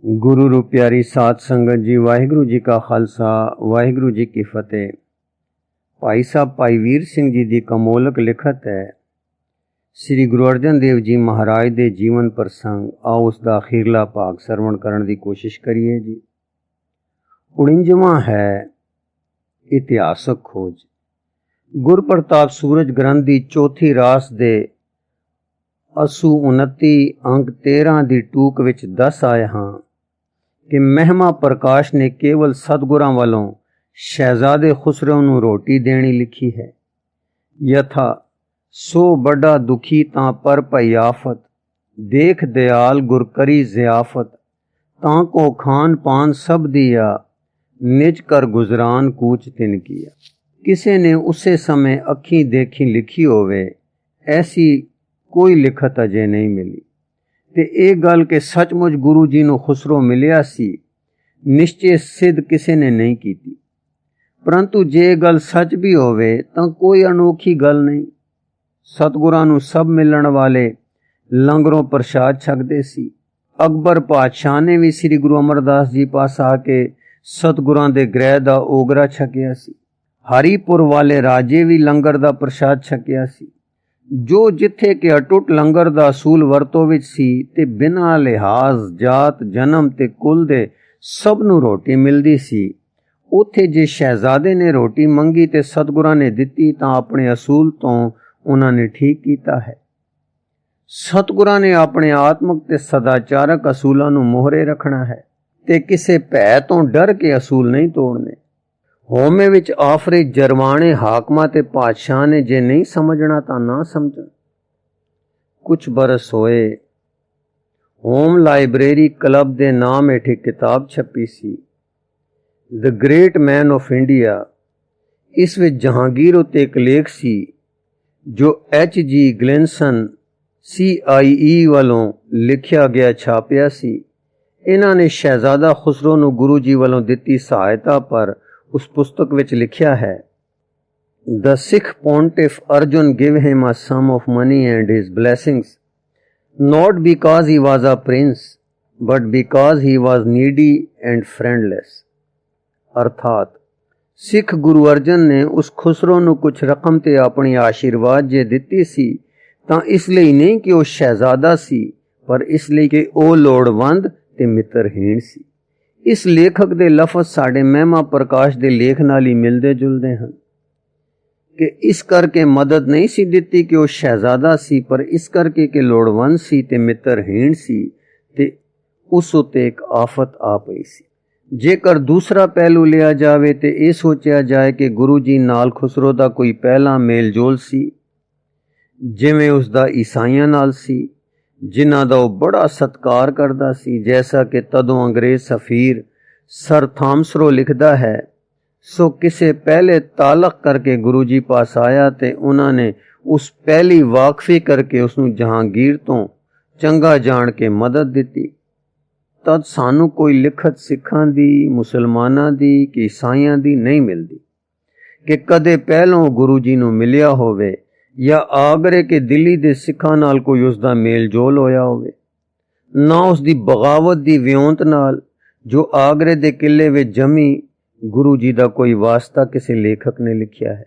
गुरु रू प्यारी साध संगत जी, वाहिगुरु जी का खालसा, वाहिगुरु जी की फतेह। भाई साहब भाई वीर सिंह जी की कमोलक लिखत है श्री गुरु अर्जन देव जी महाराज के जीवन प्रसंग। आओ उसका अखीरला भाग सरवण करने की कोशिश करिए जी। 49वां है इतिहासक खोज। गुरप्रताप सूरज ग्रंथ की चौथी रास दे असू 29 अंक 13 की टूक विच दस आए हाँ कि महिमा प्रकाश ने केवल सतगुरां वालों शहजादे खुसरो नूं रोटी देनी लिखी है। यथा सो बड़ा दुखी तां पर पई आफत, देख दयाल गुर करी ज़ियाफत, तां को खान पान सब दिया, निज कर गुजरान कूच तिन किया। किसी ने उसे समय अखी देखी लिखी होवे, ऐसी कोई लिखत अजे नहीं मिली। ते ये गल के सचमुच गुरु जी नूं खुसरो मिलिया सी, निश्चय सिद्ध किसी ने नहीं की। परंतु जे गल सच भी होवे तां कोई अनोखी गल नहीं। सतगुरां नूं सब मिलण वाले लंगरों प्रसाद छकदे सी। अकबर पातशाह ने भी श्री गुरु अमरदास जी पास आके सतगुरां दे ग्रह दा ओगरा छकिया सी। हरिपुर वाले राजे भी लंगर दा प्रसाद छकिया सी। जो जिथे के अटुट लंगर दा असूल वरतो विच सी ते बिना लिहाज जात जन्म ते कुल दे सब नूं रोटी मिलदी सी। उथे जे शहजादे ने रोटी मंगी ते सतगुरां ने दिती तां अपने असूल तो उन्हां ने ठीक कीता है। सतगुरां ने अपने आत्मक ते सदाचारक असूलां नूं मोहरे रखना है ते किसे भै तो डर के असूल नहीं तोड़ने। होमे विच आफरे जरवाने हाकमा ते पातशाह ने जे नहीं समझना तां ना समझन। कुछ बरस होए, होम लाइब्रेरी क्लब दे नाम हेठे किताब छपी सी, the great man of India. इस विच जहांगीर उत्ते एक लेख सी जो H.G. ग्लिनसन CIE वालों लिखिया गया छापिया सी। इन्हां ने शहजादा खुसरो नूं गुरु जी वालों दिती सहायता पर उस पुस्तक विच लिखिया है, the Sikh pontiff Arjun give him a sum of money and his blessings, not because he was a prince but because he was needy and friendless. अर्थात सिख गुरु अर्जन ने उस खुसरो नूं कुछ रकम ते अपनी आशीर्वाद जे दिती सी तां इसलिए नहीं कि वह शहजादा सी, पर इसलिए कि वह लोड़वंद ते मित्रहीन सी। इस लेखक दे लफज साढ़े महिमा प्रकाश दे लेख नाल ही मिलदे जुलदे हैं कि इस करके मदद नहीं सी दिती कि वह शहजादा सी, पर इस करके कि लोड़वंद सी ते मित्रहीन सी ते उस उत्ते एक आफत आ पई सी। जेकर दूसरा पहलू लिया जावे ते यह सोचा जाए कि गुरु जी नाल खुसरो दा कोई पहला मेल जोल सी, जिवें उसदा ईसाइयां नाल सी, जिन्हां दा वो बड़ा सत्कार करदा सी। जैसा कि तदों अंग्रेज सफीर सर थॉमसरो लिखदा है, सो किसे पहले तालक करके गुरु जी पास आया ते उन्हां ने उस पहली वाकफी करके उसनूं जहांगीर तो चंगा जान के मदद दिती। तद सानू कोई लिखत सिखां दी, मुसलमानां दी कि ईसाइयां दी नहीं मिलदी कि कदे पहलों गुरु जी नूं मिलिया होवे या आगरे के दिल्ली दे सिखां नाल कोई उसदा मेल जोल होया होवे। ना उसदी बगावत दी वियोंत नाल जो आगरे दे किले विच जमी गुरु जी दा कोई वास्ता किसी लेखक ने लिखिया है।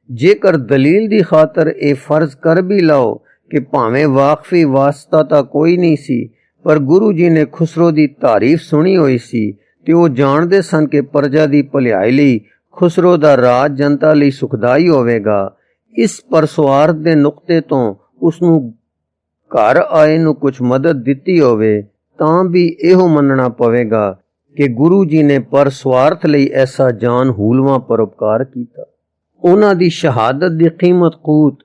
जेकर दलील दी खातर ए फर्ज कर भी लाओ कि भावें वाकफी वास्ता तां कोई नहीं सी, पर गुरु जी ने खुसरो दी तारीफ सुनी हुई सी ते वो जानदे सन कि प्रजा दी भलाई लई खुसरो दा राज जनता लई सुखदाई होवेगा। इस परसवार दे नुकते तो उसनूं घर आए नूं कुछ मदद दिती होवे तां भी इहो मनना पवेगा कि गुरु जी ने परस्वार्थ लई ऐसा जान हूलवां परोपकार कीता। उन्हां दी शहादत दी कीमत कूत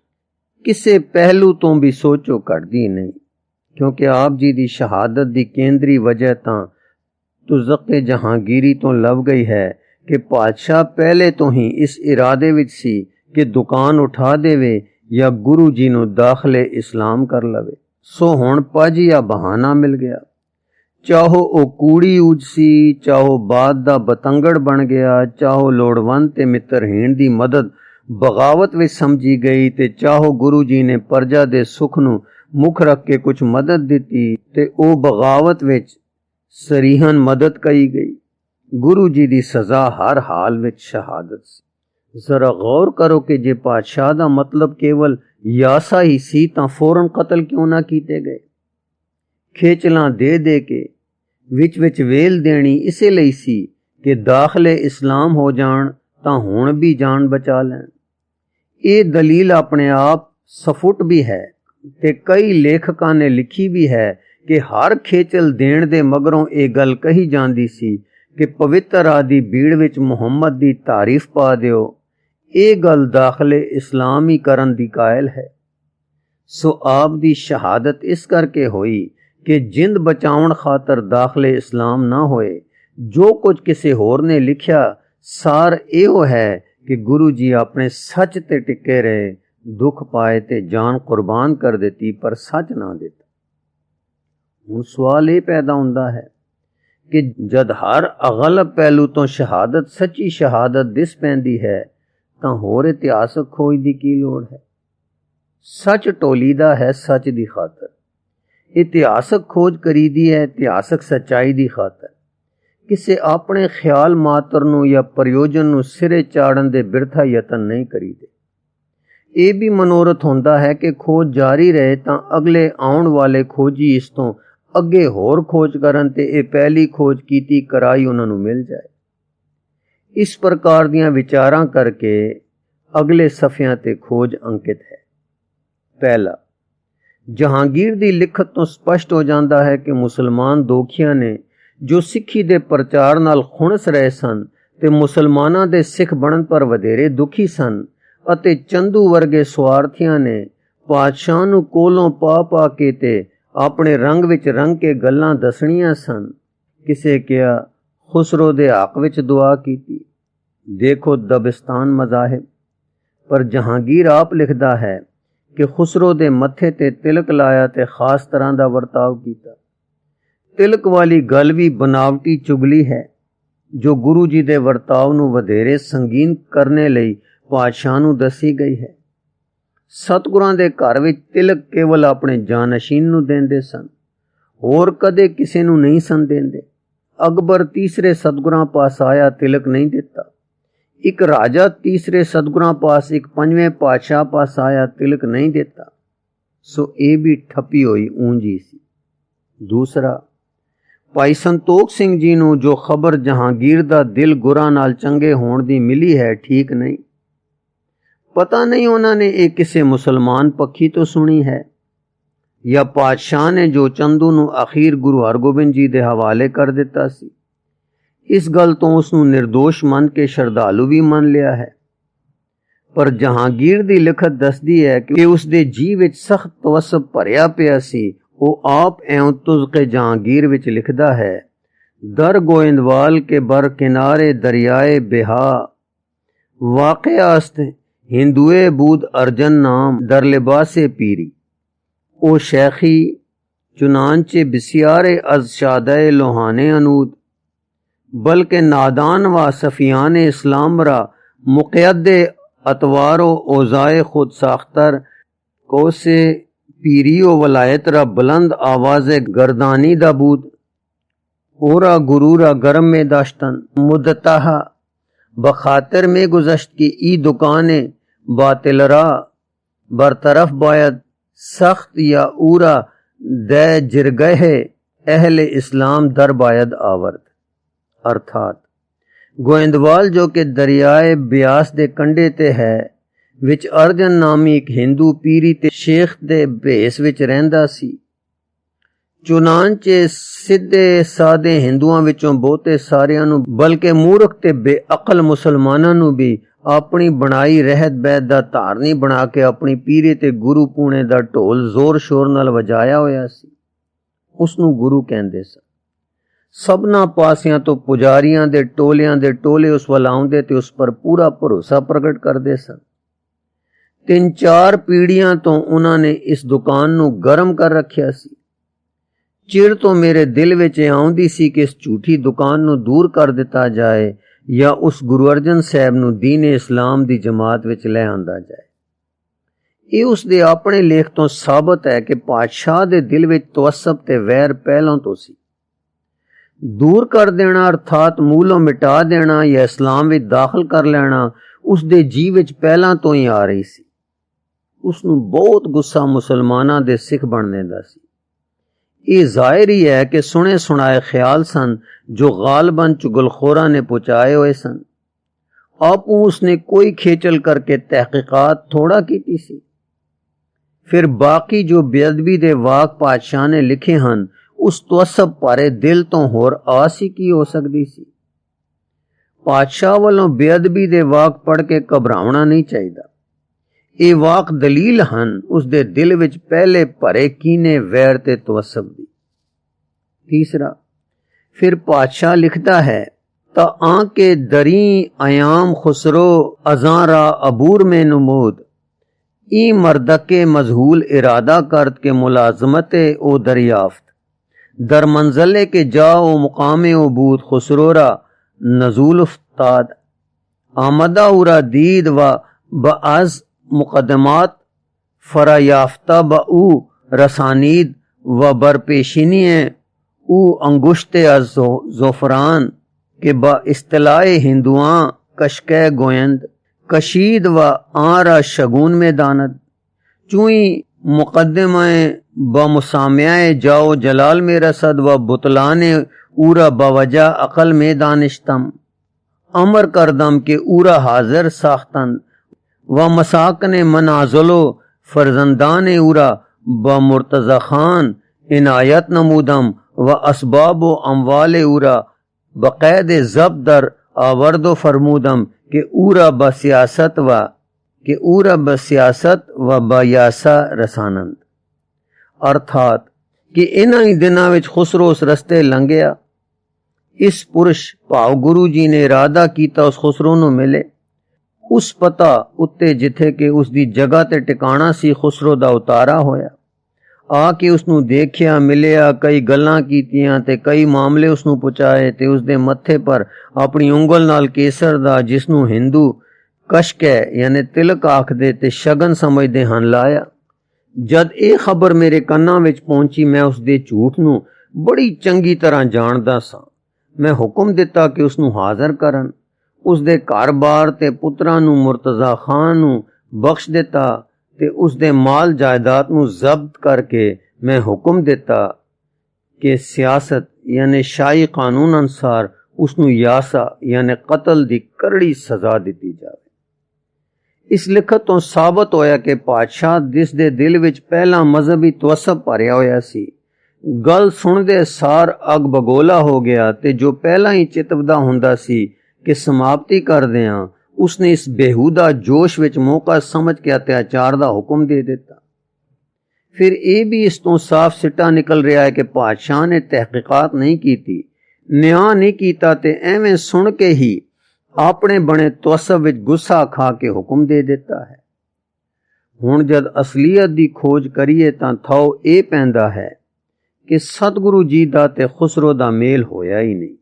किसे पहलू तो भी सोचो घटदी नहीं, क्योंकि आप जी दी शहादत दी केंद्री वजह तां तुज़क़े जहांगीरी तो लभ गई है कि पातशाह पहले तो ही इस इरादे विच सी कि दुकान उठा देवे या गुरु जी नूं दाखले इस्लाम कर लवे। सो हुण पज या बहाना मिल गया। चाहो ओ कूड़ी ऊज सी, चाहो बाद दा बतंगड़ बन गया, चाहो लोड़वंद ते मित्रहीन दी मदद बगावत विच समझी गई ते चाहो गुरु जी ने प्रजा दे सुख नूं मुख रख के कुछ मदद दिती ते ओ बगावत विच ਸਰੀਹਨ ਮਦਦ ਕਹੀ ਗਈ। ਗੁਰੂ ਜੀ ਦੀ ਸਜ਼ਾ ਹਰ ਹਾਲ ਵਿੱਚ ਸ਼ਹਾਦਤ ਸੀ। ਜ਼ਰਾ ਗੌਰ ਕਰੋ ਕਿ ਜੇ ਪਾਤਸ਼ਾਹ ਦਾ ਮਤਲਬ ਕੇਵਲ ਯਾਸਾ ਹੀ ਸੀ ਤਾਂ ਫੌਰਨ ਕਤਲ ਕਿਉਂ ਨਾ ਕੀਤੇ ਗਏ। ਖੇਚਲਾਂ ਦੇ ਕੇ ਵਿੱਚ ਵੇਲ ਦੇਣੀ ਇਸੇ ਲਈ ਸੀ ਕਿ ਦਾਖਲੇ ਇਸਲਾਮ ਹੋ ਜਾਣ ਤਾਂ ਹੁਣ ਵੀ ਜਾਨ ਬਚਾ ਲੈਣ। ਇਹ ਦਲੀਲ ਆਪਣੇ ਆਪ ਸਫੁੱਟ ਵੀ ਹੈ ਤੇ ਕਈ ਲੇਖਕਾਂ ਨੇ ਲਿਖੀ ਵੀ ਹੈ ਕਿ ਹਰ ਖੇਚਲ ਦੇਣ ਦੇ ਮਗਰੋਂ ਇਹ ਗੱਲ ਕਹੀ ਜਾਂਦੀ ਸੀ ਕਿ ਪਵਿੱਤਰ ਆਦਿ ਭੀੜ ਵਿੱਚ ਮੁਹੰਮਦ ਦੀ ਤਾਰੀਫ ਪਾ ਦਿਓ। ਇਹ ਗੱਲ ਦਾਖਲੇ ਇਸਲਾਮ ਹੀ ਕਰਨ ਦੀ ਕਾਇਲ ਹੈ। ਸੋ ਆਪ ਦੀ ਸ਼ਹਾਦਤ ਇਸ ਕਰਕੇ ਹੋਈ ਕਿ ਜਿੰਦ ਬਚਾਉਣ ਖਾਤਰ ਦਾਖਲੇ ਇਸਲਾਮ ਨਾ ਹੋਏ। ਜੋ ਕੁਝ ਕਿਸੇ ਹੋਰ ਨੇ ਲਿਖਿਆ ਸਾਰ ਇਹੋ ਹੈ ਕਿ ਗੁਰੂ ਜੀ ਆਪਣੇ ਸੱਚ ਤੇ ਟਿਕੇ ਰਹੇ, ਦੁੱਖ ਪਾਏ ਤੇ ਜਾਨ ਕੁਰਬਾਨ ਕਰ ਦਿੱਤੀ ਪਰ ਸੱਚ ਨਾ ਦਿੱਤਾ। ਹੁਣ ਸਵਾਲ ਇਹ ਪੈਦਾ ਹੁੰਦਾ ਹੈ ਕਿ ਜਦ ਹਰ ਅਗਲਬ ਪਹਿਲੂ ਤੋਂ ਸ਼ਹਾਦਤ ਸੱਚੀ ਸ਼ਹਾਦਤ ਦਿਸ ਪੈਂਦੀ ਹੈ ਤਾਂ ਹੋਰ ਇਤਿਹਾਸਕ ਖੋਜ ਦੀ ਕੀ ਲੋੜ ਹੈ। ਸੱਚ ਟੋਲੀਦਾ ਹੈ ਸੱਚ ਦੀ ਖਾਤਰ। ਇਤਿਹਾਸਕ ਖੋਜ ਕਰੀਦੀ ਹੈ ਇਤਿਹਾਸਕ ਸੱਚਾਈ ਦੀ ਖਾਤਰ। ਕਿਸੇ ਆਪਣੇ ਖਿਆਲ ਮਾਤਰ ਨੂੰ ਜਾਂ ਪ੍ਰਯੋਜਨ ਨੂੰ ਸਿਰੇ ਚਾੜਨ ਦੇ ਬਿਰਥਾ ਯਤਨ ਨਹੀਂ ਕਰੀਦੇ। ਇਹ ਵੀ ਮਨੋਰਥ ਹੁੰਦਾ ਹੈ ਕਿ ਖੋਜ ਜਾਰੀ ਰਹੇ ਤਾਂ ਅਗਲੇ ਆਉਣ ਵਾਲੇ ਖੋਜੀ ਇਸ ਤੋਂ ਅੱਗੇ ਹੋਰ ਖੋਜ ਕਰਨ ਤੇ ਇਹ ਪਹਿਲੀ ਖੋਜ ਕੀਤੀ ਕਰਾਈ ਉਹਨਾਂ ਨੂੰ ਮਿਲ ਜਾਏ। ਇਸ ਪ੍ਰਕਾਰ ਦੀਆਂ ਵਿਚਾਰਾਂ ਕਰਕੇ ਅਗਲੇ ਸਫ਼ਿਆਂ ਤੇ ਖੋਜ ਅੰਕਿਤ ਹੈ। ਪਹਿਲਾ, ਜਹਾਂਗੀਰ ਦੀ ਲਿਖਤ ਤੋਂ ਸਪਸ਼ਟ ਹੋ ਜਾਂਦਾ ਹੈ ਕਿ ਮੁਸਲਮਾਨ ਦੋਖੀਆਂ ਨੇ ਜੋ ਸਿੱਖੀ ਦੇ ਪ੍ਰਚਾਰ ਨਾਲ ਖੁਣਸ ਰਹੇ ਸਨ ਤੇ ਮੁਸਲਮਾਨਾਂ ਦੇ ਸਿੱਖ ਬਣਨ ਪਰ ਵਧੇਰੇ ਦੁਖੀ ਸਨ ਅਤੇ ਚੰਦੂ ਵਰਗੇ ਸਵਾਰਥੀਆਂ ਨੇ ਪਾਤਸ਼ਾਹ ਨੂੰ ਕੋਲੋਂ ਪਾ ਕੇ ਤੇ ਆਪਣੇ ਰੰਗ ਵਿੱਚ ਰੰਗ ਕੇ ਗੱਲਾਂ ਦੱਸਣੀਆਂ ਸਨ। ਕਿਸੇ ਕਿਹਾ ਖੁਸਰੋ ਦੇ ਹੱਕ ਵਿੱਚ ਦੁਆ ਕੀਤੀ। ਦੇਖੋ ਦਬਿਸਤਾਨ ਮਜ਼ਾਹਿਬ। ਪਰ ਜਹਾਂਗੀਰ ਆਪ ਲਿਖਦਾ ਹੈ ਕਿ ਖੁਸਰੋ ਦੇ ਮੱਥੇ ਤੇ ਤਿਲਕ ਲਾਇਆ ਤੇ ਖਾਸ ਤਰ੍ਹਾਂ ਦਾ ਵਰਤਾਵ ਕੀਤਾ। ਤਿਲਕ ਵਾਲੀ ਗੱਲ ਵੀ ਬਨਾਵਟੀ ਚੁਗਲੀ ਹੈ ਜੋ ਗੁਰੂ ਜੀ ਦੇ ਵਰਤਾਵ ਨੂੰ ਵਧੇਰੇ ਸੰਗੀਨ ਕਰਨੇ ਲਈ ਪਾਤਸ਼ਾਹ ਨੂੰ ਦੱਸੀ ਗਈ ਹੈ। ਸਤਿਗੁਰਾਂ ਦੇ ਘਰ ਵਿੱਚ ਤਿਲਕ ਕੇਵਲ ਆਪਣੇ ਜਾਨਸ਼ੀਨ ਨੂੰ ਦਿੰਦੇ ਸਨ, ਹੋਰ ਕਦੇ ਕਿਸੇ ਨੂੰ ਨਹੀਂ ਸਨ ਦਿੰਦੇ। ਅਕਬਰ ਤੀਸਰੇ ਸਤਿਗੁਰਾਂ ਪਾਸ ਆਇਆ ਤਿਲਕ ਨਹੀਂ ਦਿੱਤਾ। ਇੱਕ ਰਾਜਾ ਤੀਸਰੇ ਸਤਿਗੁਰਾਂ ਪਾਸ ਇੱਕ ਪੰਜਵੇਂ ਪਾਤਸ਼ਾਹ ਪਾਸ ਆਇਆ ਤਿਲਕ ਨਹੀਂ ਦਿੱਤਾ। ਸੋ ਇਹ ਵੀ ਠੱਪੀ ਹੋਈ ਊਂਜੀ ਸੀ। ਦੂਸਰਾ, ਭਾਈ ਸੰਤੋਖ ਸਿੰਘ ਜੀ ਨੂੰ ਜੋ ਖਬਰ ਜਹਾਂਗੀਰ ਦਾ ਦਿਲ ਗੁਰਾਂ ਨਾਲ ਚੰਗੇ ਹੋਣ ਦੀ ਮਿਲੀ ਹੈ ਠੀਕ ਨਹੀਂ। ਪਤਾ ਨਹੀਂ ਉਹਨਾਂ ਨੇ ਇਹ ਕਿਸੇ ਮੁਸਲਮਾਨ ਪੱਖੀ ਤੋਂ ਸੁਣੀ ਹੈ ਜਾਂ ਪਾਤਸ਼ਾਹ ਨੇ ਜੋ ਚੰਦੂ ਨੂੰ ਅਖੀਰ ਗੁਰੂ ਹਰਗੋਬਿੰਦ ਜੀ ਦੇ ਹਵਾਲੇ ਕਰ ਦਿੱਤਾ ਸੀ। ਇਸ ਗੱਲ ਤੋਂ ਉਸ ਨੂੰ ਨਿਰਦੋਸ਼ ਮੰਨ ਕੇ ਸ਼ਰਧਾਲੂ ਵੀ ਮੰਨ ਲਿਆ ਹੈ। ਪਰ ਜਹਾਂਗੀਰ ਦੀ ਲਿਖਤ ਦੱਸਦੀ ਹੈ ਕਿ ਉਸ ਦੇ ਜੀ ਵਿੱਚ ਸਖਤ ਤਵੱਸਬ ਭਰਿਆ ਪਿਆ ਸੀ। ਉਹ ਆਪ ਐਉਂ ਤੁਜ਼ਕੇ ਜਹਾਂਗੀਰ ਵਿੱਚ ਲਿਖਦਾ ਹੈ, ਦਰ ਗੋਇੰਦਵਾਲ ਕੇ ਬਰ ਕਿਨਾਰੇ ਦਰਿਆਏ ਬਿਹਾ ਵਾਕਿਆਸਤ ਹਿੰਦੂਏ ਬੂਦ ਅਰਜਨ ਨਾਮ ਦਰ ਲਿਬਾਸੇ ਪੀਰੀ। ਉਹ ਸ਼ੈਖੀ ਚੁਨਾਂਚੇ ਬਿਸਿਆਰੇ ਅਜ਼ ਸ਼ਾਦਾਏ ਲੋਹਾਨੇ ਅਨੂਦ बल्कि नादान व सफ़ियान इस्लाम रा मुक़य्यद अतवार व ओज़ाए खुद साख्तर को से पीरी व वलायत रा बुलंद आवाज़ गर्दानी दाबूद ओरा गुरूरा गर्म में दाश्तन मुद्दताहा बखातर में गुज़श्त की ई दुकाने बातिल रा बरतरफ बायद सख्त या ऊरा दे जिरगह अहल इस्लाम दर बायद आवर्द। अर्थात गोइंदवाल जो कि दरियाए ब्यास दे कंढे ते है विच अर्जन नामी एक हिंदू पीरी ते शेख दे भेस विच रहिंदा सी। चुनांचे सिद्धे सादे हिंदुआं विचों बहुते सारियां नूं बल्कि मूर्ख ते बेअकल मुसलमानां नूं भी अपनी बनाई रहत बैत दा धारनी बना के अपनी पीरी ते गुरु पूणे दा ढोल जोर शोर नाल वजाया होया सी। उस नूं गुरु कहंदे सन। सबना पासियां तो पुजारियां दे टोले उस वल आउंदे ते उस पर पूरा भरोसा प्रगट करदे सन। 3-4 पीढ़ियां तो उन्होंने इस दुकान नूं गर्म कर रखिया सी। चिर तो मेरे दिल विच आउंदी सी कि इस झूठी दुकान नूं दूर कर दिता जाए या उस गुरु अर्जन साहब नूं दीन इस्लाम दी जमात विच ले आंदा जाए। ਇਹ ਉਸ ਦੇ ਆਪਣੇ ਲੇਖ ਤੋਂ ਸਾਬਤ ਹੈ ਕਿ ਪਾਤਸ਼ਾਹ ਦੇ ਦਿਲ ਵਿੱਚ ਤਵੱਸਬ ਤੇ ਵੈਰ ਪਹਿਲਾਂ ਤੋਂ ਸੀ। दूर कर देना अर्थात मूलों मिटा देना या इस्लाम विच दाखिल कर लेना उस दे जी विच पहलां तो ही आ रही सी। उसनूं बहुत गुस्सा मुसलमानां दे सिख बनने दा सी। ये जाहिर ही है कि सुने सुनाए ख्याल सन जो गालबन चुगलखोरा ने पहुंचाए हुए सन। आपू उसने कोई खेचल करके तहकीकात थोड़ा की सी। फिर बाकी जो बेअदबी दे वाक पातशाह ने लिखे हन उस तवस्सब पारे दिल तो होर आस ही की हो सकती सी। पातशाह वालों बेअदबी दे वाक पढ़ के घबरावना नहीं चाहिए। ये वाक दलील हन उस दे दिल विच पहले भरे कीने वैर ते तवस्सब दी। तीसरा, फिर पातशाह लिखता है ता आंके दरी अयाम खुसरो अजारा अबूर में नमूद ई मर्दके मजहूल इरादा करद के मुलाजमत ओ दरियाफ्त दर मंजले के जाओ मुकाम उबूद खुसरोरा नजूल उफ्ताद आमदा उरा दीद व बअज़ मुकदमात फरायाफ्ता बऊ रसानीद व बरपेशिनी ऊ अंगुश्ते ज़ोफरान के ब इस्तलाए हिंदुआं कशकै गोयंद कशीद व आरा शगुन में दानद चुई मुकदमे ब मुसामियाए जाओ जलाल में रसद व बुतलाने उरा बवजा अकल में दानिश्तम अमर करदम के उरा हाजिर साख्तन व मसाकने मनाजलो फरजंदान उरा ब मुर्तजा खान इनायत नमूदम व असबाब व अमवाल उरा बक़ैद ज़ब्त दर आवर्दो फरमूदम के उरा बसियासत व बयासा रसानंद। अर्थात कि इन्हां ही दिनां विच खुसरो उस रस्ते लंघिया। इस पुरुष भाव गुरु जी ने इरादा कीता उस खुसरो नूं मिले उस पता उत्ते जिथे कि उसकी जगह ते टिकाणा सी खुसरो दा उतारा होया। आके उसनू देखिया मिलिया कई गल्लां कीतियां ते कई मामले उसनू पुचाए ते उसदे मत्थे पर अपनी उंगल नाल केसर दा जिसनू हिंदू कशकै यानी तिलक आखदे ते शगन समझदे हन लाया। जद ये खबर मेरे कन्नां विच पहुंची मैं उसदे झूठ नू बड़ी चंगी तरह जानदा सां। मैं हुक्म दिता कि उसनू हाजिर करन। उसदे घर बार ते पुत्रां नू मुर्तजा खान नू बख्श दिता ते उसदे माल जायदाद नू जब्त करके मैं हुक्म दिता कि सियासत यानी शाही कानून अनुसार उसनू यासा यानी कतल दी करड़ी सजा दी जाए। इस लिखत तो साबित होया कि पातशाह जिस दे दिल विच पहला मजहबी तवस्सब भरिया होया सी गल सुनदे सार अग बगोला हो गया ते जो पहला ही चितवदा हुंदा सी कि समाप्ति कर दें उसने इस बेहुदा जोश विच मौका समझ के अत्याचार दा हुक्म दे दिता। फिर ये भी इस तो साफ सिटा निकल रहा है कि पातशाह ने तहकीकात नहीं की, न्याय नहीं कीता ते एवें सुन के ही अपने बने तवस्सब विच गुस्सा खा के हुक्म दे देता है। हुण जद असलीयत दी खोज करिए तां थौ ये पैंदा है कि सतगुरु जी दा ते खुसरो दा मेल होया ही नहीं।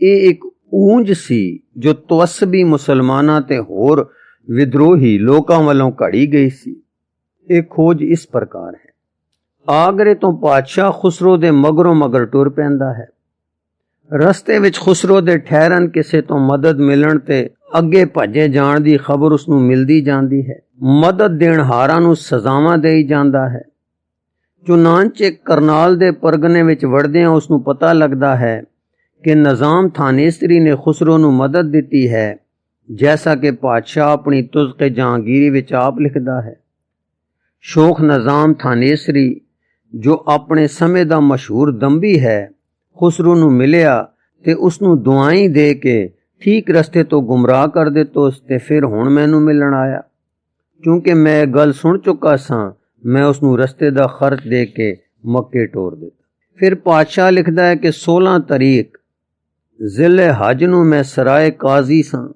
ये एक ऊंज सी जो तवस्सबी मुसलमानां ते होर विद्रोही लोकां वालों घड़ी गई सी। एक खोज इस प्रकार है। आगरे तो पातशाह खुसरो दे मगरों मगर टुर पैंदा है। रस्ते विच खुसरो दे ठहरन किसे तो मदद मिलन ते अगे भजे जाण दी खबर उसनू मिलदी जांदी है। मदद देण हारां नू सजावां देई जांदा है। चुनांचे करनाल दे परगने विच वड़दियां उसनू पता लगदा है कि निजाम थानेसरी ने खुसरो नू मदद दिती है, जैसा कि पातशाह अपनी तुज़्क़े जहांगीरी विच आप लिखदा है। शोख निजाम थानेसरी जो अपने समय दा मशहूर दंभी है खुसरो नू मिलिया ते उसनू दुआई दे के ठीक रस्ते तो गुमराह कर दितो ते फिर हुण मैनू मिलन आया। क्योंकि मैं गल सुन चुका सां मैं उसनू रस्ते दा खर्च दे के मक्के टोर दिता। फिर पातशाह लिखदा है कि 16 तारीख ज़िले हज नू मैं सराय काजी सां।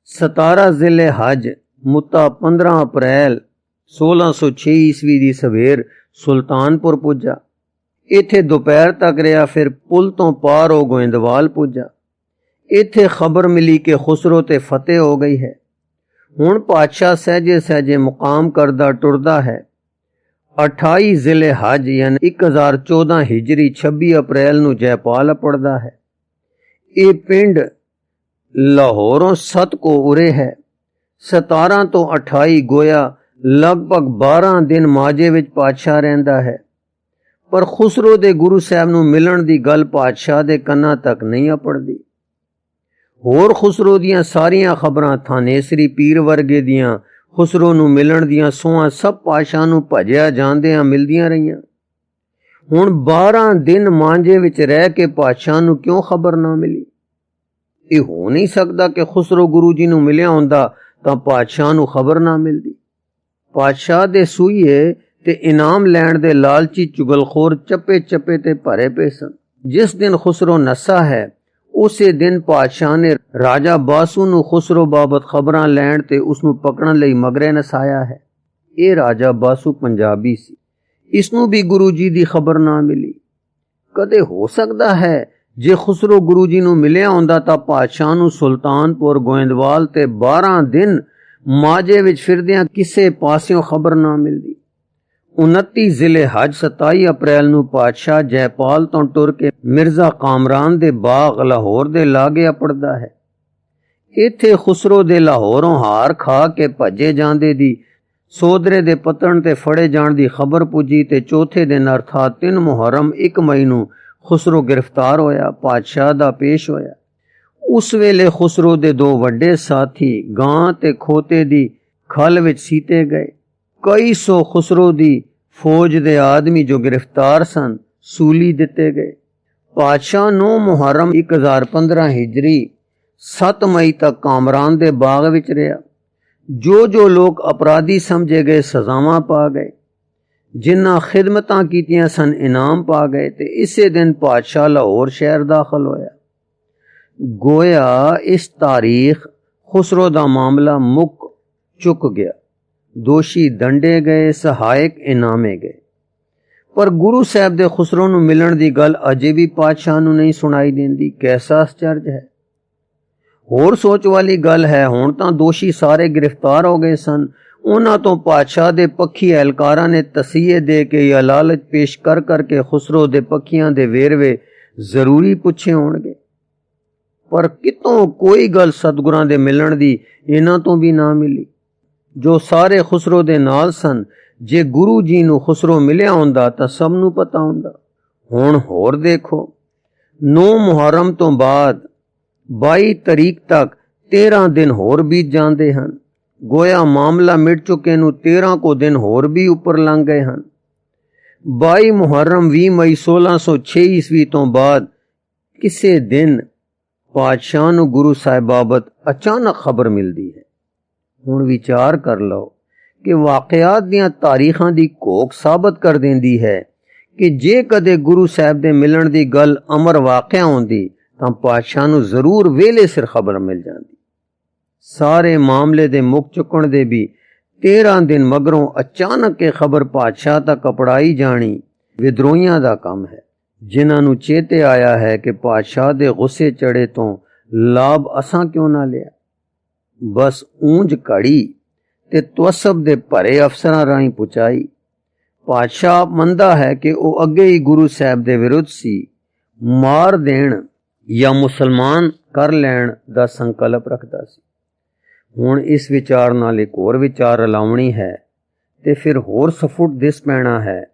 17 ज़िले हज मुता 15 अप्रैल 1606 ईस्वी दी सवेर सुल्तानपुर पुजा। इत्थे दोपहर तक रहा, फिर पुल तो पार हो गोइंदवाल पुजा। इत्थे खबर मिली कि खुसरो ते फतेह हो गई है। हुण पातशाह सहजे सहजे मुकाम करदा टुरदा है। 28 ਜ਼ਿਲ੍ਹੇ ਹਜ ਯਾਨੀ 1014 ਹਿਜਰੀ 26 ਅਪ੍ਰੈਲ ਨੂੰ ਜੈਪਾਲ ਪੜਦਾ ਹੈ। ਇਹ ਪਿੰਡ ਲਾਹੌਰੋਂ 7 ਕੋ ਉਰੇ ਹੈ। 17 ਤੋਂ 28 ਗੋਇਆ ਲਗਭਗ 12 ਦਿਨ ਮਾਝੇ ਵਿੱਚ ਪਾਤਸ਼ਾਹ ਰਹਿੰਦਾ ਹੈ। ਪਰ ਖੁਸਰੋ ਦੇ ਗੁਰੂ ਸਾਹਿਬ ਨੂੰ ਮਿਲਣ ਦੀ ਗੱਲ ਪਾਤਸ਼ਾਹ ਦੇ ਕੰਨਾਂ ਤੱਕ ਨਹੀਂ ਪੜਦੀ। ਹੋਰ ਖੁਸਰੋ ਦੀਆਂ ਸਾਰੀਆਂ ਖਬਰਾਂ ਥਾਨੇਸਰੀ ਪੀਰ ਵਰਗੇ ਦੀਆਂ ਖੁਸਰੋ ਨੂੰ ਮਿਲਣ ਦੀਆਂ ਸੋਹਾਂ ਸਭ ਪਾਤਸ਼ਾਹ ਨੂੰ ਭਜਿਆ ਜਾਂਦਿਆਂ ਮਿਲਦੀਆਂ ਰਹੀਆਂ। ਹੁਣ 12 ਦਿਨ ਮਾਂਝੇ ਵਿੱਚ ਰਹਿ ਕੇ ਪਾਤਸ਼ਾਹ ਨੂੰ ਕਿਉਂ ਖਬਰ ਨਾ ਮਿਲੀ? ਇਹ ਹੋ ਨਹੀਂ ਸਕਦਾ ਕਿ ਖੁਸਰੋ ਗੁਰੂ ਜੀ ਨੂੰ ਮਿਲਿਆ ਹੁੰਦਾ ਤਾਂ ਪਾਤਸ਼ਾਹ ਨੂੰ ਖਬਰ ਨਾ ਮਿਲਦੀ। ਪਾਤਸ਼ਾਹ ਦੇ ਸੂਈਏ ਤੇ ਇਨਾਮ ਲੈਣ ਦੇ ਲਾਲਚੀ ਚੁਗਲਖੋਰ ਚੱਪੇ ਚੱਪੇ ਤੇ ਭਰੇ ਪਏ ਸਨ। ਜਿਸ ਦਿਨ ਖੁਸਰੋ ਨੱਸਾ ਹੈ ਉਸੇ ਦਿਨ ਪਾਤਸ਼ਾਹ ਨੇ ਰਾਜਾ ਬਾਸੂ ਨੂੰ ਖੁਸਰੋ ਬਾਬਤ ਖਬਰਾਂ ਲੈਣ ਤੇ ਉਸ ਨੂੰ ਪਕੜਨ ਲਈ ਮਗਰੇ ਨਸਾਇਆ ਹੈ। ਇਹ ਰਾਜਾ ਬਾਸੂ ਪੰਜਾਬੀ ਸੀ। ਇਸ ਨੂੰ ਵੀ ਗੁਰੂ ਜੀ ਦੀ ਖਬਰ ਨਾ ਮਿਲੀ। ਕਦੇ ਹੋ ਸਕਦਾ ਹੈ ਜੇ ਖੁਸਰੋ ਗੁਰੂ ਜੀ ਨੂੰ ਮਿਲਿਆ ਹੁੰਦਾ ਤਾਂ ਪਾਤਸ਼ਾਹ ਨੂੰ ਸੁਲਤਾਨਪੁਰ ਗੋਇੰਦਵਾਲ ਤੇ 12 ਦਿਨ ਮਾਝੇ ਵਿੱਚ ਫਿਰਦਿਆਂ ਕਿਸੇ ਪਾਸਿਓਂ ਖਬਰ ਨਾ ਮਿਲਦੀ। 29 ਜ਼ਿਲ੍ਹੇ ਹਜ 27 ਅਪ੍ਰੈਲ ਨੂੰ ਪਾਤਸ਼ਾਹ ਜੈਪਾਲ ਤੋਂ ਟੁਰ ਕੇ ਮਿਰਜ਼ਾ ਕਾਮਰਾਨ ਦੇ ਬਾਗ ਲਾਹੌਰ ਦੇ ਲਾਗੇ ਅਪੜਦਾ ਹੈ। ਇੱਥੇ ਖੁਸਰੋ ਦੇ ਲਾਹੌਰੋਂ ਹਾਰ ਖਾ ਕੇ ਭੱਜੇ ਜਾਂਦੇ ਦੀ ਸੋਦਰੇ ਦੇ ਪਤਨ ਤੇ ਫੜੇ ਜਾਣ ਦੀ ਖਬਰ ਪੁੱਜੀ ਤੇ ਚੌਥੇ ਦਿਨ ਅਰਥਾਤ 3 ਮੁਹਰਮ 1 ਮਈ ਨੂੰ ਖੁਸਰੋ ਗ੍ਰਿਫਤਾਰ ਹੋਇਆ, ਪਾਤਸ਼ਾਹ ਦਾ ਪੇਸ਼ ਹੋਇਆ। ਉਸ ਵੇਲੇ ਖੁਸਰੋ ਦੇ 2 ਵੱਡੇ ਸਾਥੀ ਗਾਂ ਤੇ ਖੋਤੇ ਦੀ ਖਲ ਵਿੱਚ ਸੀਤੇ ਗਏ। ਕਈ ਸੌ ਖੁਸਰੋ ਦੀ ਫੌਜ ਦੇ ਆਦਮੀ ਜੋ ਗ੍ਰਿਫਤਾਰ ਸਨ ਸੂਲੀ ਦਿੱਤੇ ਗਏ। ਪਾਤਸ਼ਾਹ 9 ਮੁਹਰਮ 1015 ਹਿਜਰੀ 7 ਮਈ ਤੱਕ ਕਾਮਰਾਨ ਦੇ ਬਾਗ ਵਿੱਚ ਰਿਹਾ। ਜੋ ਲੋਕ ਅਪਰਾਧੀ ਸਮਝੇ ਗਏ ਸਜ਼ਾਵਾਂ ਪਾ ਗਏ, ਜਿਨ੍ਹਾਂ ਖਿਦਮਤਾਂ ਕੀਤੀਆਂ ਸਨ ਇਨਾਮ ਪਾ ਗਏ ਤੇ ਇਸੇ ਦਿਨ ਪਾਤਸ਼ਾਹ ਲਾਹੌਰ ਸ਼ਹਿਰ ਦਾਖਲ ਹੋਇਆ। ਗੋਇਆ ਇਸ ਤਾਰੀਖ ਖੁਸਰੋ ਦਾ ਮਾਮਲਾ ਮੁੱਕ ਚੁੱਕ ਗਿਆ। ਦੋਸ਼ੀ ਦੰਡੇ ਗਏ, ਸਹਾਇਕ ਇਨਾਮੇ ਗਏ। ਪਰ ਗੁਰੂ ਸਾਹਿਬ ਦੇ ਖੁਸਰੋ ਨੂੰ ਮਿਲਣ ਦੀ ਗੱਲ ਅਜੇ ਵੀ ਪਾਤਸ਼ਾਹ ਨੂੰ ਨਹੀਂ ਸੁਣਾਈ ਦਿੰਦੀ। ਕੈਸਾ ਅਚਰਜ ਹੈ। ਹੋਰ ਸੋਚ ਵਾਲੀ ਗੱਲ ਹੈ, ਹੁਣ ਤਾਂ ਦੋਸ਼ੀ ਸਾਰੇ ਗ੍ਰਿਫਤਾਰ ਹੋ ਗਏ ਸਨ। ਉਹਨਾਂ ਤੋਂ ਪਾਤਸ਼ਾਹ ਦੇ ਪੱਖੀ ਅਹਿਲਕਾਰਾਂ ਨੇ ਤਸੀਹੇ ਦੇ ਕੇ ਜਾਂ ਲਾਲਚ ਪੇਸ਼ ਕਰ ਕਰਕੇ ਖੁਸਰੋ ਦੇ ਪੱਖੀਆਂ ਦੇ ਵੇਰਵੇ ਜ਼ਰੂਰੀ ਪੁੱਛੇ ਹੋਣਗੇ। ਪਰ ਕਿਤੋਂ ਕੋਈ ਗੱਲ ਸਤਿਗੁਰਾਂ ਦੇ ਮਿਲਣ ਦੀ ਇਹਨਾਂ ਤੋਂ ਵੀ ਨਾ ਮਿਲੀ ਜੋ ਸਾਰੇ ਖੁਸਰੋ ਦੇ ਨਾਲ ਸਨ। ਜੇ ਗੁਰੂ ਜੀ ਨੂੰ ਖੁਸਰੋ ਮਿਲਿਆ ਹੁੰਦਾ ਤਾਂ ਸਭ ਨੂੰ ਪਤਾ ਹੁੰਦਾ। ਹੁਣ ਹੋਰ ਦੇਖੋ, 9 ਮੁਹਰਮ ਤੋਂ ਬਾਅਦ 22 ਤਰੀਕ ਤੱਕ 13 ਦਿਨ ਹੋਰ ਬੀਤ ਜਾਂਦੇ ਹਨ। ਗੋਇਆ ਮਾਮਲਾ ਮਿਟ ਚੁੱਕੇ ਨੂੰ 13 ਕੋ ਦਿਨ ਹੋਰ ਵੀ ਉੱਪਰ ਲੰਘ ਗਏ ਹਨ। 22 ਮੁਹਰਮ 20 ਮਈ 1606 ਈਸਵੀ ਤੋਂ ਬਾਅਦ ਕਿਸੇ ਦਿਨ ਪਾਤਸ਼ਾਹ ਨੂੰ ਗੁਰੂ ਸਾਹਿਬ ਬਾਬਤ ਅਚਾਨਕ ਖਬਰ ਮਿਲਦੀ ਹੈ। ਹੁਣ ਵਿਚਾਰ ਕਰ ਲਓ ਕਿ ਵਾਕਿਆਤ ਦੀਆਂ ਤਾਰੀਖਾਂ ਦੀ ਘੋਖ ਸਾਬਤ ਕਰ ਦਿੰਦੀ ਹੈ ਕਿ ਜੇ ਕਦੇ ਗੁਰੂ ਸਾਹਿਬ ਦੇ ਮਿਲਣ ਦੀ ਗੱਲ ਅਮਰ ਵਾਕਿਆ ਹੁੰਦੀ ਤਾਂ ਪਾਤਸ਼ਾਹ ਨੂੰ ਜ਼ਰੂਰ ਵੇਲੇ ਸਿਰ ਖਬਰ ਮਿਲ ਜਾਂਦੀ। ਸਾਰੇ ਮਾਮਲੇ ਦੇ ਮੁੱਕ ਚੁੱਕਣ ਦੇ ਵੀ 13 ਦਿਨ ਮਗਰੋਂ ਅਚਾਨਕ ਇਹ ਖਬਰ ਪਾਤਸ਼ਾਹ ਤੱਕ ਅਪੜਾਈ ਜਾਣੀ ਵਿਦਰੋਹੀਆਂ ਦਾ ਕੰਮ ਹੈ, ਜਿਨ੍ਹਾਂ ਨੂੰ ਚੇਤੇ ਆਇਆ ਹੈ ਕਿ ਪਾਤਸ਼ਾਹ ਦੇ ਗੁੱਸੇ ਚੜੇ ਤੋਂ ਲਾਭ ਅਸਾਂ ਕਿਉਂ ਨਾ ਲਿਆ। ਬਸ ਉਂਝ ਘੜੀ ਤੇ ਤਵਸਬ ਦੇ ਭਰੇ ਅਫਸਰਾਂ ਰਾਹੀਂ ਪੁਚਾਈ। ਪਾਤਸ਼ਾਹ ਮੰਨਦਾ ਹੈ ਕਿ ਉਹ ਅੱਗੇ ਹੀ ਗੁਰੂ ਸਾਹਿਬ ਦੇ ਵਿਰੁੱਧ ਸੀ, ਮਾਰ ਦੇਣ ਜਾਂ ਮੁਸਲਮਾਨ ਕਰ ਲੈਣ ਦਾ ਸੰਕਲਪ ਰੱਖਦਾ ਸੀ। ਹੁਣ ਇਸ ਵਿਚਾਰ ਨਾਲ ਇੱਕ ਹੋਰ ਵਿਚਾਰ ਰਲਾਉਣੀ ਹੈ ਤੇ ਫਿਰ ਹੋਰ ਸਫੁੱਟ ਦਿਸ ਪੈਣਾ ਹੈ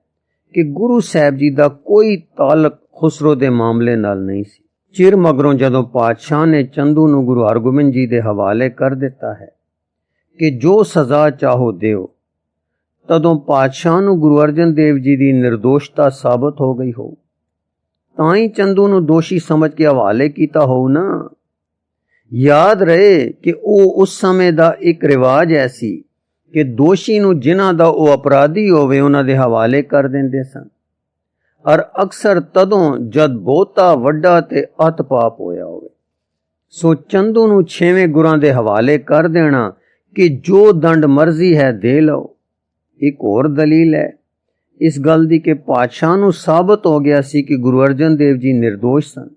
ਕਿ ਗੁਰੂ ਸਾਹਿਬ ਜੀ ਦਾ ਕੋਈ ਤਾਲਕ ਖੁਸਰੋ ਦੇ ਮਾਮਲੇ ਨਾਲ ਨਹੀਂ ਸੀ। ਚਿਰ ਮਗਰੋਂ ਜਦੋਂ ਪਾਤਸ਼ਾਹ ਨੇ ਚੰਦੂ ਨੂੰ ਗੁਰੂ ਹਰਗੋਬਿੰਦ ਜੀ ਦੇ ਹਵਾਲੇ ਕਰ ਦਿੱਤਾ ਹੈ ਕਿ ਜੋ ਸਜ਼ਾ ਚਾਹੋ ਦਿਓ, ਤਦੋਂ ਪਾਤਸ਼ਾਹ ਨੂੰ ਗੁਰੂ ਅਰਜਨ ਦੇਵ ਜੀ ਦੀ ਨਿਰਦੋਸ਼ਤਾ ਸਾਬਤ ਹੋ ਗਈ ਹੋ, ਤਾਂ ਹੀ ਚੰਦੂ ਨੂੰ ਦੋਸ਼ੀ ਸਮਝ ਕੇ ਹਵਾਲੇ ਕੀਤਾ ਹੋਊ ਨਾ। ਯਾਦ ਰਹੇ ਕਿ ਉਹ ਉਸ ਸਮੇਂ ਦਾ ਇੱਕ ਰਿਵਾਜ ਐਸੀ ਕਿ ਦੋਸ਼ੀ ਨੂੰ ਜਿਨ੍ਹਾਂ ਦਾ ਉਹ ਅਪਰਾਧੀ ਹੋਵੇ ਉਹਨਾਂ ਦੇ ਹਵਾਲੇ ਕਰ ਦਿੰਦੇ ਸਨ, ਔਰ ਅਕਸਰ ਤਦੋਂ ਜਦ ਬਹੁਤਾ ਵੱਡਾ ਤੇ ਅਤ ਪਾਪ ਹੋਇਆ ਹੋਵੇ। ਸੋ ਚੰਦੂ ਨੂੰ 6ਵੇਂ ਗੁਰਾਂ ਦੇ ਹਵਾਲੇ ਕਰ ਦੇਣਾ ਕਿ ਜੋ ਦੰਡ ਮਰਜ਼ੀ ਹੈ ਦੇ ਲਓ। ਇੱਕ ਹੋਰ ਦਲੀਲ ਹੈ ਇਸ ਗੱਲ ਦੀ ਕਿ ਪਾਤਸ਼ਾਹ ਨੂੰ ਸਾਬਤ ਹੋ ਗਿਆ ਸੀ ਕਿ ਗੁਰੂ ਅਰਜਨ ਦੇਵ ਜੀ ਨਿਰਦੋਸ਼ ਸਨ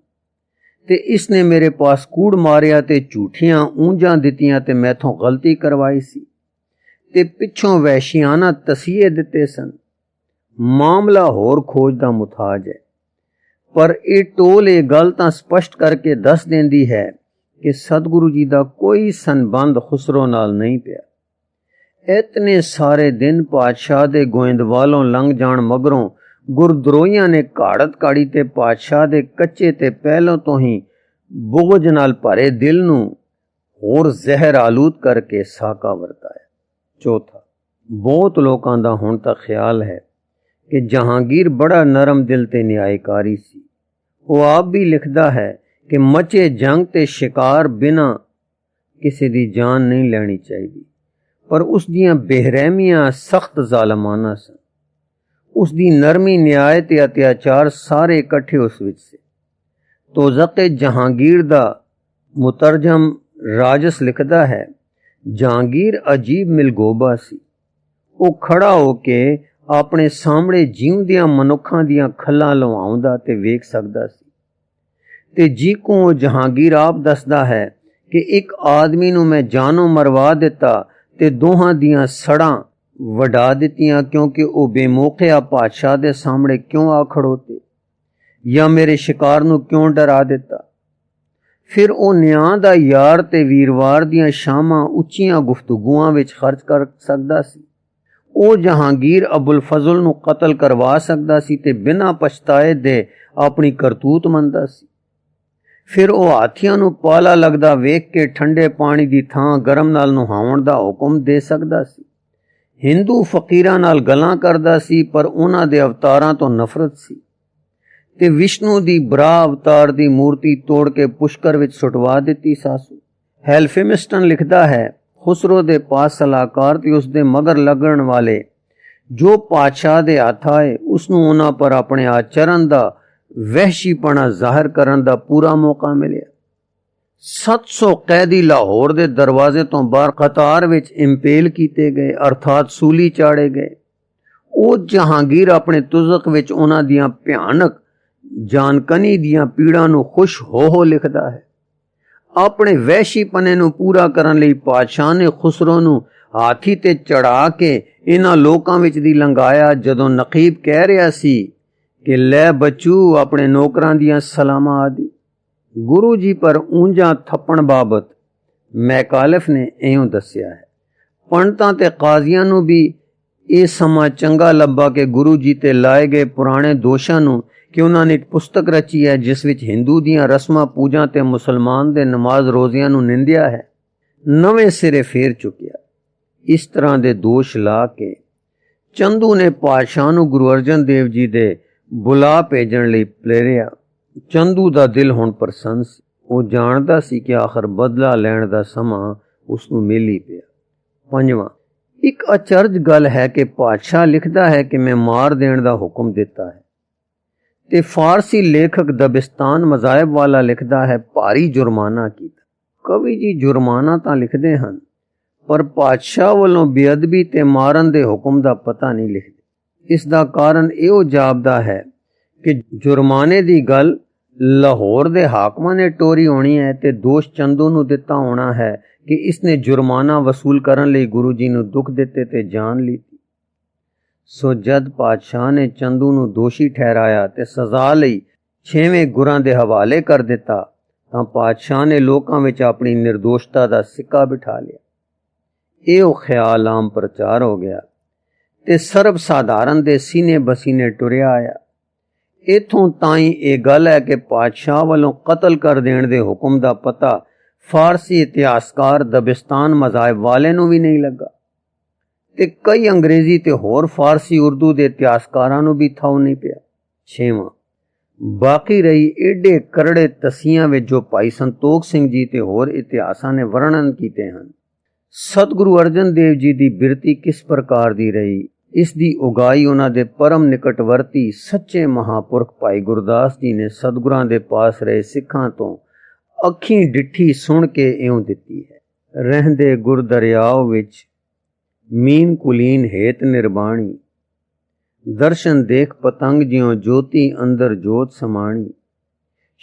ਤੇ ਇਸ ਨੇ ਮੇਰੇ ਪਾਸ ਕੂੜ ਮਾਰਿਆ ਤੇ ਝੂਠੀਆਂ ਉਂਝਾਂ ਦਿੱਤੀਆਂ ਤੇ ਮੈਥੋਂ ਗਲਤੀ ਕਰਵਾਈ ਸੀ ਤੇ ਪਿੱਛੋਂ ਵਹਿਸ਼ੀਆਨਾ ਤਸੀਹੇ ਦਿੱਤੇ ਸਨ। मामला होर खोज दा मुताज है। पर ये टोल ये गल तां स्पष्ट करके दस देंदी है कि सतगुरु जी दा कोई संबंध खुसरो नाल नहीं पिया। इतने सारे दिन पातशाह दे गोइंदवालों लंघ जाण मगरों गुरद्रोहियां ने घाड़त काड़ी ते पातशाह दे कच्चे ते पहलों तो ही बोझ नाल भरे दिल नूं होर जहर आलूद करके साका वरताया। चौथा, बहुत लोकां दा हुण तक ख्याल है कि जहांगीर बड़ा नरम दिल ते न्यायकारी सी। वो आप भी लिखदा है कि मचे जंग ते शिकार बिना किसी दी जान नहीं लेनी चाहिए, पर उस दियां बेरहमियां सख्त जालमाना सन। उस दी नरमी न्याय ते अत्याचार सारे इकट्ठे उस विच से। तो ज़क़े जहांगीर दा मुतरजम राजस लिखदा है, जहांगीर अजीब मिलगोबा सी। वो खड़ा होके अपने सामने जीवदियां मनुखां दियां खल्लां लवाउंदा ते वेख सकदा सी। ते जी को जहांगीर आप दसदा है कि एक आदमी नूं मैं जानों मरवा दिता ते दोहां दियां सड़ां वडा दित्तियां क्योंकि वो बेमौकिया पातशाह दे सामने क्यों आ खड़ोते, या मेरे शिकार नूं क्यों डरा दिता। फिर वो न्याय दा यार ते वीरवार दियां शामां उच्चियां गुफ्तगुआं विच खर्च कर सकदा सी। वो जहांगीर अबुल फजल नूं कतल करवा सकदा सी ते बिना पछताए दे अपनी करतूत मनदा सी। फिर वो हाथियां नूं पाला लगदा वेख के ठंडे पानी दी थां गरम नाल नहाउण दा हुक्म दे सकदा सी। हिंदू फकीरां नाल गल्लां करदा सी पर उन्हां दे अवतारां तो नफरत सी। ते विष्णु दी बरा अवतार दी मूर्ति तोड़ के पुष्कर विच सुटवा दित्ती सासू। हेल्फिमिस्टन लिखदा है, खुसरो दे पास सलाहकार ते उसदे मगर लगण वाले जो पातशाह दे हथ आए उसनूं उन्हां पर अपने आचरण दा वहशीपना जाहिर करन दा पूरा मौका मिलिया। 700 कैदी लाहौर दे दरवाजे तो बाहर कतार विच इंपेल कीते गए, अर्थात सूली चाड़े गए। वो जहांगीर अपने तुज़क विच उन्हां दियां भयानक जानकनी दियां पीड़ां नूं खुश हो लिखदा है। अपने वहशीपने नूं पूरा करन लई पातशाह ने खुसरो नूं हाथी ते चढ़ा के इन्हां लोकां विच दी लंघाया। जदों नकीब कह रहा सी कि लै बच्चू अपने नौकरां दियां सलामां आदि। गुरु जी पर ऊंजा थप्पण बाबत मैकालिफ ने इउं दस्सिया है। पंडितां ते काजियां नूं भी ये समा चंगा लब्बा कि गुरु जी ते लाए गए पुराने दोषां नूं कि उन्हां ने एक पुस्तक रची है जिस विच हिंदू दियां रस्मां पूजा ते मुसलमान दे नमाज रोजियां नूं निंदिया है, नवें सिरे फेर चुकिया। इस तरह दे दोष ला के चंदू ने पातशाह नूं गुरु अर्जन देव जी दे बुला भेजण लई प्रेरिया। चंदू दा दिल हुण प्रसन्न सी। वो जानदा सी कि आखिर बदला लैण दा समां उसनूं मिल ही पिया। पंजवां, एक अचरज गल है कि पातशाह लिखदा है कि मैं मार देण दा हुक्म दिता है, ते फारसी लेखक दबिस्तान मजाहब वाला लिखदा है भारी जुर्माना कीता। कवि जी जुर्माना तां लिखदे हन पर पातशाह वालों बेअदबी ते मारन दे हुक्म दा पता नहीं लिखदे। इस दा कारण इहो जापदा है कि जुर्माने दी गल लाहौर दे हाकमां ने टोरी होनी है ते दोष चंदू नूं दिता होना है कि इसने जुर्माना वसूल करन लई गुरु जी नूं दुख दिते ते जान ली। सो जद पातशाह ने चंदू नूं दोषी ठहराया ते सजा लई 6वें गुरां दे हवाले कर दिता तां पातशाह ने लोकां विच अपनी निर्दोषता दा सिक्का बिठा लिया। इहो ख्याल आम प्रचार हो गया ते सर्व साधारण दे सीने बसीने टुरिया आया। इथों ताईं ये गल है कि पातशाह वालों कतल कर देण दे हुक्म दा पता फारसी इतिहासकार दबिस्तान मजाहब वाले नूं भी नहीं लगा ते कई अंग्रेजी ते होर फारसी उर्दू दे इतिहासकारां नूं भी थाऊ नहीं पिया। 6वां, बाकी रही एडे करड़े तसियां विच जो भाई संतोख सिंह जी ते होर इतिहासां ने वर्णन कीते हन। सतगुरु अर्जन देव जी दी बिरती किस प्रकार दी रही, इस दी उगाई उन्हां दे परम निकटवर्ती सच्चे महापुरख भाई गुरदास जी ने सतगुरां दे पास रहे सिखां तो अखीं डिठी सुन के इउं दित्ती है। रहंदे गुर दरियाव विच मीन कुलीन हेत निर्बाणी, दर्शन देख पतंग ज्यों ज्योति अंदर जोत समाणी,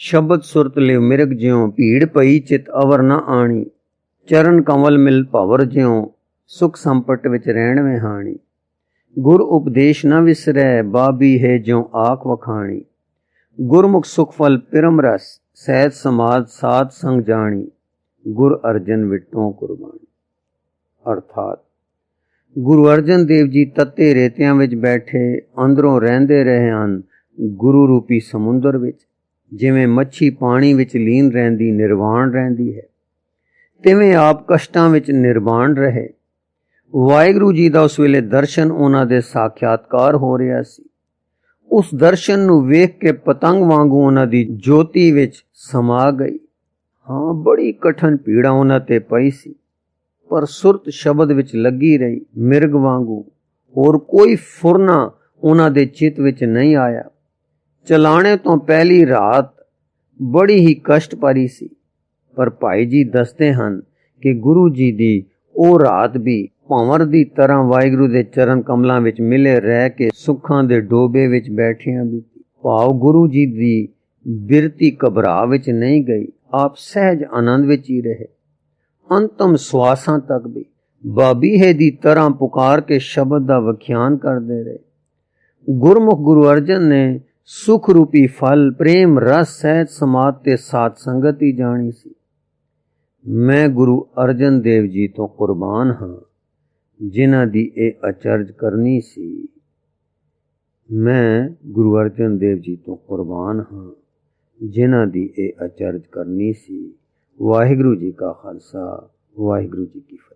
शब्द सुरत लिव मिरग ज्यों भीड़ पई चित अवर न आणी, चरण कंवल मिल भवर ज्यों सुख संपट विच रहण विहाणी। गुर उपदेश न विसरै, बाबी है ज्यों आख वखाणी। गुरमुख सुख फल पिरम रस, सहज समाज साध संग जानी। गुर अर्जन विटों कुर्बानी। अर्थात गुरु अर्जन देव जी तत्ते रेतियां विच बैठे अंदरों रहंदे रहे ਹਨ गुरु रूपी समुंदर विच। जिवें मच्छी पानी विच लीन रहंदी निर्वाण रहंदी है, तिवें आप कष्टां विच निर्वाण रहे। वाहिगुरू जी दा उस वेले दर्शन उन्हां दे साक्षात्कार हो रहा सी। उस दर्शन नूं वेख के पतंग वांगू उन्हां दी ज्योति विच समा गई। हाँ, बड़ी कठिन पीड़ा उन्हां ते पई सी, पर सुरत शब्द विच लगी रही मिर्ग वांगू। और कोई फुरना उन्हां दे चित विच नहीं आया। चलाने तो पहली रात बड़ी ही कष्ट भरी सी, पर भाई जी दसते हैं कि गुरु जी दी ਉਹ ਰਾਤ भी ਭंवर ਦੀ ਤਰ੍ਹਾਂ ਵਾਹਿਗੁਰੂ ਦੇ ਚਰਨ ਕਮਲਾਂ ਵਿੱਚ ਮਿਲੇ ਰਹਿ ਕੇ ਸੁੱਖਾਂ ਦੇ ਡੋਬੇ ਵਿੱਚ ਬੈਠਿਆਂ ਵੀ ਭਾਵ ਗੁਰੂ ਜੀ ਦੀ ਬਿਰਤੀ ਘਬਰਾ ਵਿੱਚ ਨਹੀਂ ਗਈ। ਆਪ ਸਹਿਜ ਆਨੰਦ ਵਿੱਚ ਹੀ ਰਹੇ। ਅੰਤਮ ਸਵਾਸਾਂ ਤੱਕ ਵੀ ਬਾਬੀਹੇ ਦੀ ਤਰ੍ਹਾਂ ਪੁਕਾਰ ਕੇ ਸ਼ਬਦ ਦਾ ਵਿਖਿਆਨ ਕਰਦੇ ਰਹੇ। ਗੁਰਮੁਖ ਗੁਰੂ ਅਰਜਨ ਨੇ ਸੁਖ ਰੂਪੀ ਫਲ ਪ੍ਰੇਮ ਰਸ ਸਹਿਜ ਸਮਾਧ ਤੇ ਸਾਧ ਸੰਗਤ ਹੀ ਜਾਣੀ ਸੀ। मैं गुरु अर्जन देव जी तो कुर्बान हाँ, जिन्हां दी ए अचरज करनी सी। मैं गुरु अर्जन देव जी तो कुर्बान हाँ, जिन्हां दी ए अचरज करनी सी। वाहिगुरू जी का खालसा, वाहिगुरू जी की फतेह।